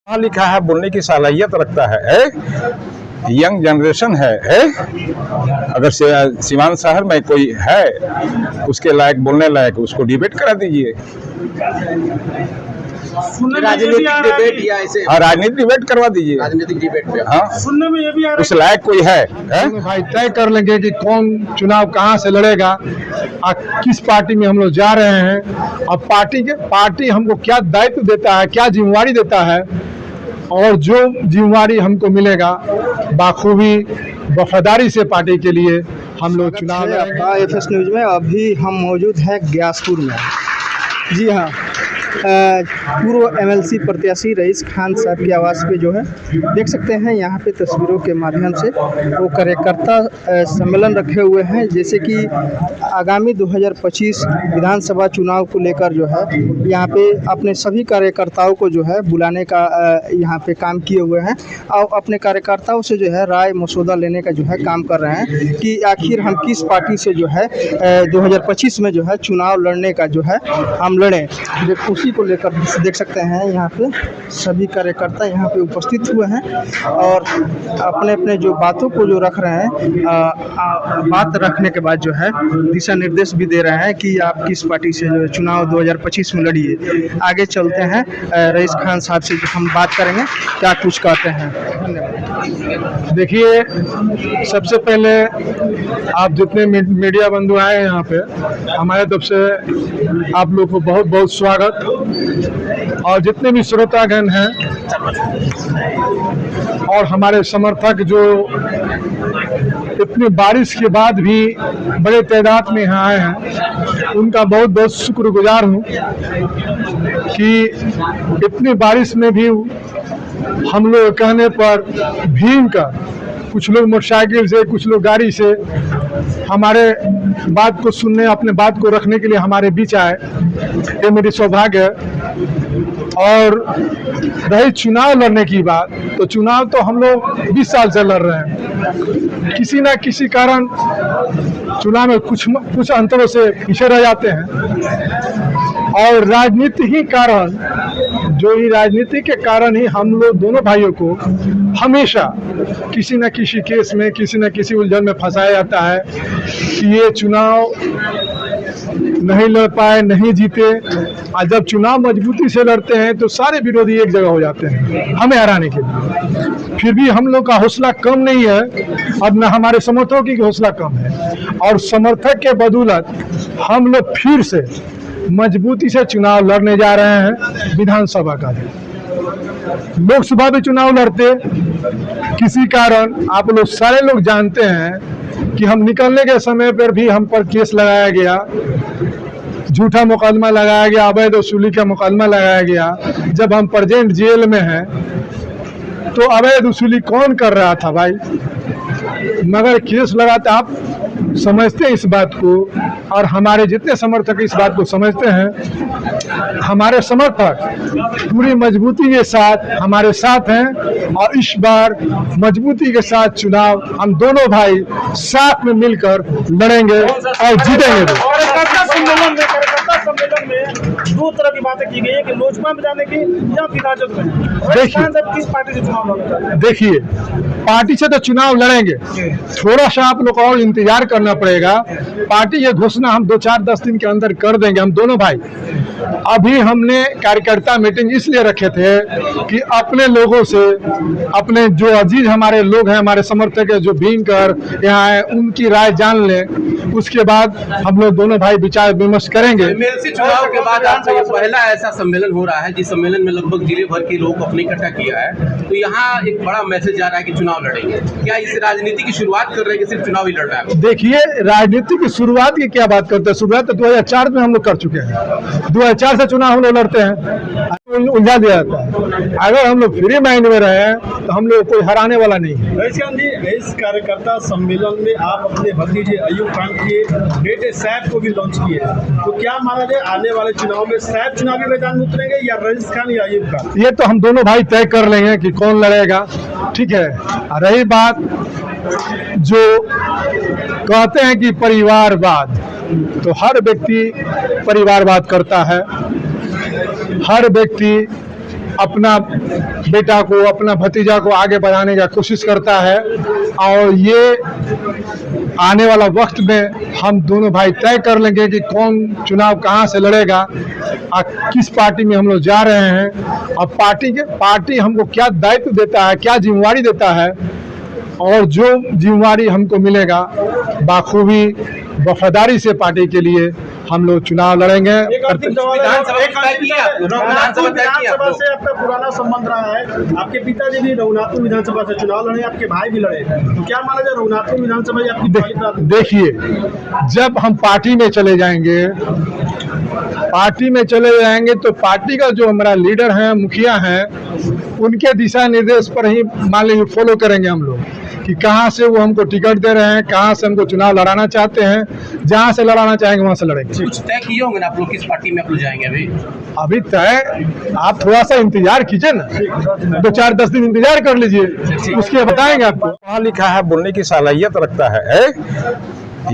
पढ़ा लिखा है, बोलने की सलाहियत रखता है, यंग जनरेशन है? अगर सिवान शहर में कोई है उसके लायक, बोलने लायक, उसको डिबेट करा दीजिए। राजनीतिक डिबेट या ऐसे राजनीतिक डिबेट करवा दीजिए। राजनीतिक डिबेट पे हाँ, सुनने में ये भी आ रहा उस लायक कोई है? भाई तय कर लेंगे कि कौन चुनाव कहाँ से लड़ेगा और किस पार्टी में हम लोग जा रहे हैं, और पार्टी हमको क्या दायित्व देता है, क्या जिम्मेवारी देता है, और जो जिम्मेवारी हमको मिलेगा बाखूबी वफादारी से पार्टी के लिए हम लोग चुनाव आपका एफएस न्यूज़ में अभी हम मौजूद हैं ग्यासपुर में। जी हाँ, पूर्व एमएलसी प्रत्याशी रईस खान साहब की आवास पे जो है देख सकते हैं, यहाँ पे तस्वीरों के माध्यम से वो कार्यकर्ता सम्मेलन रखे हुए हैं, जैसे कि आगामी 2025 विधानसभा चुनाव को लेकर जो है यहाँ पे अपने सभी कार्यकर्ताओं को जो है बुलाने का यहाँ पे काम किए हुए हैं, और अपने कार्यकर्ताओं से जो है राय मसौदा लेने का जो है काम कर रहे हैं कि आखिर हम किस पार्टी से जो है 2025 में जो है चुनाव लड़ने का जो है हम लड़ें। उसी को लेकर देख सकते हैं यहाँ पे सभी कार्यकर्ता यहाँ पे उपस्थित हुए हैं और अपने अपने जो बातों को जो रख रहे हैं, बात रखने के बाद जो है दिशा निर्देश भी दे रहे हैं कि आप किस पार्टी से जो चुनाव 2025 में लड़िए। आगे चलते हैं, रईस खान साहब से हम बात करेंगे, क्या कुछ कहते हैं। धन्यवाद। देखिए, सबसे पहले आप जितने मीडिया बंधु आए हैं यहाँ पे, हमारे तरफ से आप लोग को बहुत बहुत स्वागत, और जितने भी श्रोतागण हैं और हमारे समर्थक जो इतनी बारिश के बाद भी बड़े तादाद में यहाँ आए हैं, उनका बहुत बहुत शुक्रगुजार हूँ कि इतनी बारिश में भी हम लोग कहने पर भीग कर, कुछ लोग मोटरसाइकिल से, कुछ लोग गाड़ी से हमारे बात को सुनने, अपने बात को रखने के लिए हमारे बीच आए। ये मेरी सौभाग्य है। और रही चुनाव लड़ने की बात, तो चुनाव तो हम लोग 20 साल से लड़ रहे हैं। किसी न किसी कारण चुनाव में कुछ अंतरों से पीछे रह जाते हैं, और राजनीति ही कारण, जो ही राजनीति के कारण ही हम लोग दोनों भाइयों को हमेशा किसी न किसी केस में, किसी न किसी उलझन में फंसाया जाता है कि ये चुनाव नहीं लड़ पाए, नहीं जीते। और जब चुनाव मजबूती से लड़ते हैं तो सारे विरोधी एक जगह हो जाते हैं हमें हराने के लिए। फिर भी हम लोग का हौसला कम नहीं है, अब न हमारे समर्थकों की हौसला कम है, और समर्थक के बदौलत हम लोग फिर से मजबूती से चुनाव लड़ने जा रहे हैं। विधानसभा का भी, लोकसभा भी चुनाव लड़ते, किसी कारण आप लोग सारे लोग जानते हैं कि हम निकलने के समय पर भी हम पर केस लगाया गया, झूठा मुकदमा लगाया गया, अवैध वसूली का मुकदमा लगाया गया। जब हम प्रेजेंट जेल में हैं तो अवैध वसूली कौन कर रहा था भाई, मगर केस लगाते। आप समझते हैं इस बात को, और हमारे जितने समर्थक इस बात को समझते हैं। हमारे समर्थक पूरी मजबूती के साथ हमारे साथ हैं, और इस बार मजबूती के साथ चुनाव हम दोनों भाई साथ में मिलकर लड़ेंगे और जीतेंगे भी। सम्मेलन में दो तरह की बातें की गई है कि लोजपा में जाने की या फिर राजद में। किस पार्टी से चुनाव लड़ेंगे? देखिए, पार्टी से तो चुनाव लड़ेंगे, थोड़ा सा आप लोग और इंतजार करना पड़ेगा। पार्टी ये घोषणा हम 2-4-10 दिन के अंदर कर देंगे, हम दोनों भाई। अभी हमने कार्यकर्ता मीटिंग इसलिए रखे थे कि अपने लोगों से, अपने जो अजीज हमारे लोग हैं, हमारे समर्थक जो भीग कर यहाँ आए, उनकी राय जान लें। उसके बाद हम लोग दोनों भाई विचार विमर्श करेंगे। एमएलसी चुनाव के बाद आपका ये पहला ऐसा सम्मेलन हो रहा है जिस सम्मेलन में लगभग जिले भर के लोगों को अपने इकट्ठा किया है, तो यहाँ एक बड़ा मैसेज जा रहा है कि चुनाव लड़ेंगे। क्या इस राजनीति की शुरुआत कर रहे हैं कि सिर्फ चुनाव ही लड़ना है? देखिए, राजनीति की शुरुआत की क्या बात करते हैं, शुरुआत तो 2004 में हम लोग कर चुके हैं। 2004 से चुनाव हम लोग लड़ते हैं, उलझा दिया जाता है। अगर हम लोग फ्री माइंड में रहे तो हम लोग कोई हराने वाला नहीं है। इस कार्यकर्ता सम्मेलन में आप अपने भतीजे अयूब खान के बेटे सैफ को भी लॉन्च किए, तो क्या माना जाए आने वाले चुनाव में सैफ चुनावी मैदान में उतरेंगे या रईस खान या अयूब खान? ये तो हम दोनों भाई तय कर लेंगे कि कौन लड़ेगा, ठीक है। रही बात जो कहते हैं कि परिवारवाद, तो हर व्यक्ति परिवारवाद करता है, हर व्यक्ति अपना बेटा को, अपना भतीजा को आगे बढ़ाने का कोशिश करता है। और ये आने वाला वक्त में हम दोनों भाई तय कर लेंगे कि कौन चुनाव कहाँ से लड़ेगा और किस पार्टी में हम लोग जा रहे हैं, और पार्टी हमको क्या दायित्व देता है, क्या जिम्मेवारी देता है, और जो जिम्मेवारी हमको मिलेगा बाखूबी वफादारी से पार्टी के लिए हम लोग चुनाव लड़ेंगे। एक अंतिम सवाल है, विधानसभा से आपका पुराना संबंध रहा है, आपके पिताजी भी रघुनाथपुर विधानसभा से चुनाव लड़े, आपके भाई भी लड़े, तो क्या माना जाए रघुनाथपुर विधानसभा ही आपकी पहली प्राथमिकता? देखिए, जब हम पार्टी में चले जाएंगे तो पार्टी का जो हमारा लीडर है, मुखिया हैं, उनके दिशा निर्देश पर ही मान लीजिए फॉलो करेंगे हम लोग कि कहाँ से वो हमको टिकट दे रहे हैं, कहाँ से हमको चुनाव लड़ाना चाहते हैं, जहाँ से लड़ाना चाहेंगे वहाँ से लड़ेंगे। कुछ तय किए होंगे ना आप लोग, किस पार्टी में आप लोग जाएंगे? अभी तय आप थोड़ा सा इंतजार कीजिए ना, 2-4-10 दिन इंतजार कर लीजिए, उसके बताएंगे आपको। पढ़ा लिखा है, बोलने की सलाहियत रखता है,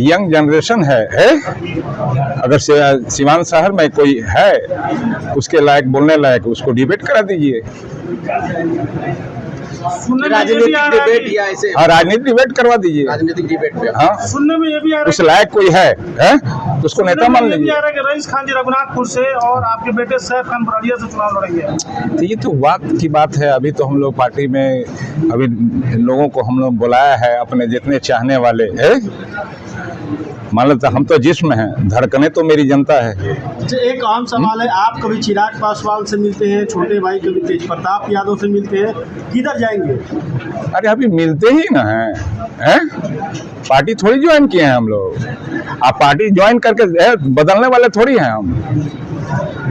यंग जनरेशन है। अगर सिवान शहर में कोई है उसके लायक, बोलने लायक, उसको डिबेट करा दीजिए। राजनीतिक डिबेट या ऐसे? हाँ, राजनीतिक डिबेट करवा दीजिए। राजनीतिक डिबेट पे हाँ, सुनने में ये भी आ रहा है, उस लायक कोई है तो उसको नेता मान ये भी लीजिए। आ रहा है कि रईस खान जी रघुनाथपुर से और आपके बेटे सैफ खान बरड़िया से चुनाव लड़ेंगे। तो ये तो बात की बात है। अभी तो हम लोग पार्टी में अभी लोगों को हम लोग बुलाया है, अपने जितने चाहने वाले है, मान लो हम तो जिस्म हैं, धड़कने तो मेरी जनता है। अच्छा, एक आम सवाल है, आप कभी चिराग पासवान से मिलते हैं, छोटे भाई कभी तेज प्रताप यादव से मिलते हैं, किधर जाएंगे? अरे अभी मिलते ही ना हैं? पार्टी थोड़ी ज्वाइन किए हैं हम लोग। आप पार्टी ज्वाइन करके बदलने वाले थोड़ी हैं हम।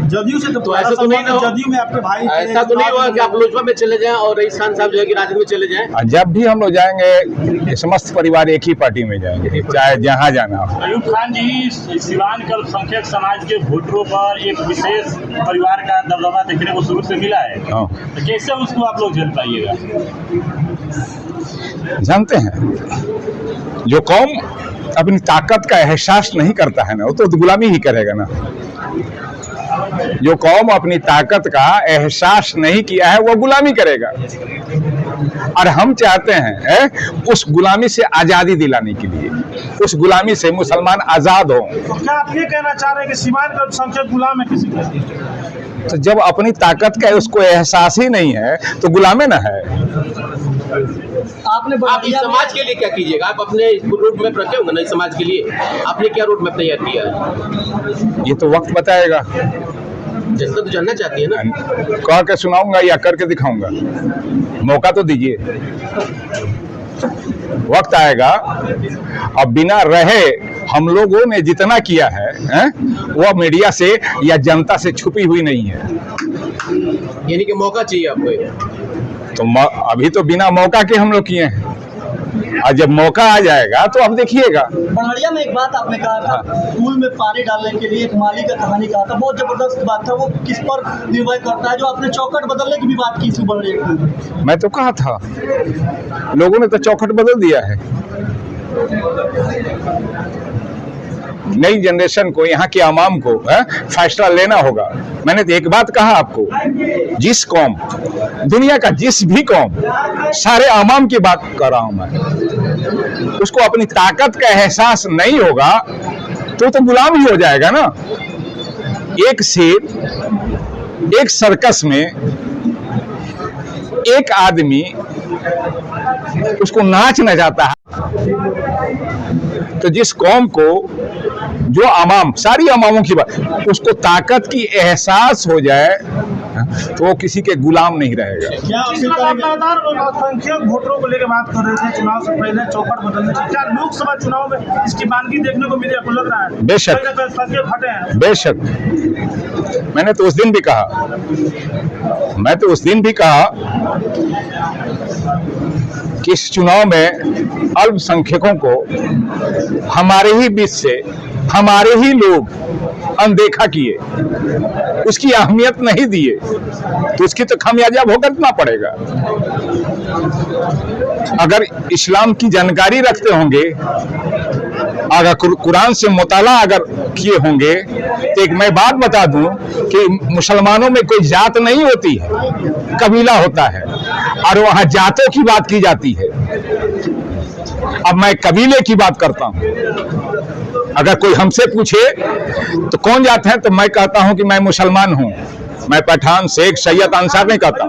जदयू से तो ऐसा तो नहीं ना हो, जदयू में आपके भाई ऐसा तो नहीं हुआ कि आप लोजपा में चले जाएं और रईस खान साहब जो है कि राजद में चले जाएं? और जब भी हम लोग जाएंगे समस्त परिवार एक ही पार्टी में जाएंगे, चाहे जहाँ जाना हो। अयूब खान जी, सिवान के अल्पसंख्यक समाज के वोटरों पर एक विशेष परिवार का दबदबा देखने को शुरू से मिला है, हाँ। तो कैसे उसको आप लोग झेल पाइएगा? जानते हैं, जो कौम अपनी ताकत का एहसास नहीं करता है ना, वो तो गुलामी ही करेगा ना। जो कौम अपनी ताकत का एहसास नहीं किया है वो गुलामी करेगा। और हम चाहते हैं उस गुलामी से आज़ादी दिलाने के लिए, उस गुलामी से मुसलमान आज़ाद हों। तो क्या आप ये कहना चाह रहे हैं कि सीमांत का अल्पसंख्यक गुलाम है किसी का? तो जब अपनी ताकत का उसको एहसास ही नहीं है तो गुलामे ना है। आपने आप इस समाज के लिए क्या कीजिएगा? आप अपने रोड मैप रखे होंगे ना इस समाज के लिए, आपने क्या रोड मैप तैयार किया है? ये तो वक्त बताएगा। जनता तो जानना चाहती है ना। कह के सुनाऊंगा या करके दिखाऊंगा? मौका तो दीजिए, वक्त आएगा। अब बिना रहे हम लोगों ने जितना किया है वो मीडिया से या जनता से छुपी हुई नहीं है। यानी कि मौका चाहिए आपको। तो अभी तो बिना मौका के हम लोग किए हैं, और जब मौका आ जाएगा तो अब देखिएगा। बड़िया में एक बात आपने कहा था, पुल में पानी डालने के लिए एक माली का कहानी कहा था, बहुत जबरदस्त बात था। वो किस पर निर्भर करता है? जो आपने चौखट बदलने की भी बात की थी बड़िया में। मैं तो कहा था, लोगों ने तो चौखट बदल दिया है। नई जनरेशन को, यहाँ के आवाम को फैसला लेना होगा। मैंने तो एक बात कहा आपको, जिस कौम, दुनिया का जिस भी कौम, सारे आवाम की बात कर रहा हूं मैं, उसको अपनी ताकत का एहसास नहीं होगा तो गुलाम ही हो जाएगा ना। एक शेर, एक सर्कस में एक आदमी उसको नाचना चाहता है, तो जिस कौम को, जो आवाम, सारी आवामों की बात, उसको ताकत की एहसास हो जाए तो वो किसी के गुलाम नहीं रहेगा। क्या लगातार अल्पसंख्यक वोटरों को लेकर बात कर रहे थे चुनाव से पहले, चौखट बदलने से, क्या लोकसभा चुनाव में इसकी बानगी देखने को मिली? आपको लग रहा है? बेशक, अल्पसंख्यक हटे हैं। बेशक। मैंने तो उस दिन भी कहा कि इस चुनाव में अल्पसंख्यकों को हमारे ही बीच से हमारे ही लोग अनदेखा किए, उसकी अहमियत नहीं दिए, तो उसकी तो खामियाजा भुगतना पड़ेगा। अगर इस्लाम की जानकारी रखते होंगे अगर कुरान से मुताला अगर किए होंगे तो एक मैं बात बता दूं कि मुसलमानों में कोई जात नहीं होती है, कबीला होता है, और वहां जातों की बात की जाती है। अब मैं कबीले की बात करता हूं। अगर कोई हमसे पूछे तो कौन जात है, तो मैं कहता हूं कि मैं मुसलमान हूं। मैं पठान, शेख, सैयद, अंसार नहीं कहता।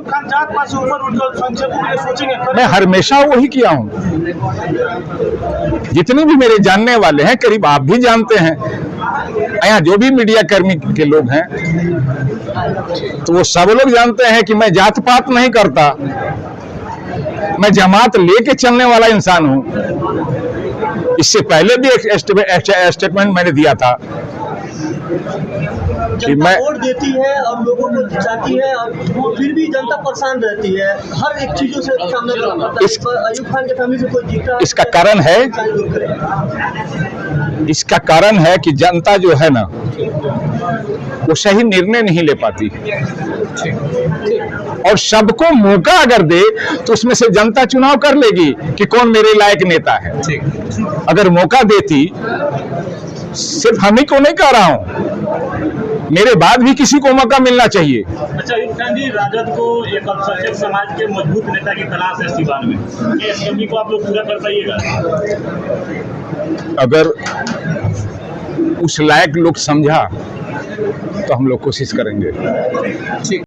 मैं हमेशा वही किया हूं। जितने भी मेरे जानने वाले हैं, करीब आप भी जानते हैं, यहाँ जो भी मीडिया कर्मी के लोग हैं, तो वो सब लोग जानते हैं कि मैं जात पात नहीं करता। मैं जमात लेके चलने वाला इंसान हूं। इससे पहले भी एक स्टेटमेंट मैंने दिया था कि मैं वोट देती है और लोगों को जिताती है, और फिर भी जनता परेशान रहती है, हर एक चीजों से सामना करना पड़ता है। अयूब खान के फैमिली से कोई जीता, इसका कारण है, इसका कारण है कि जनता जो है ना, वो सही निर्णय नहीं ले पाती, और सबको मौका अगर दे तो उसमें से जनता चुनाव कर लेगी कि कौन मेरे लायक नेता है। अगर मौका देती, सिर्फ हम ही को नहीं कह रहा हूं, मेरे बाद भी किसी को मौका मिलना चाहिए। अच्छा, अयूब खान जी, राजद को एक अल्पसंख्यक समाज के मजबूत नेता की तलाश है सीवान में, इस कमी को आप लोग पूरा कर पाइएगा? अगर उस लायक लोग समझा तो हम लोग कोशिश करेंगे।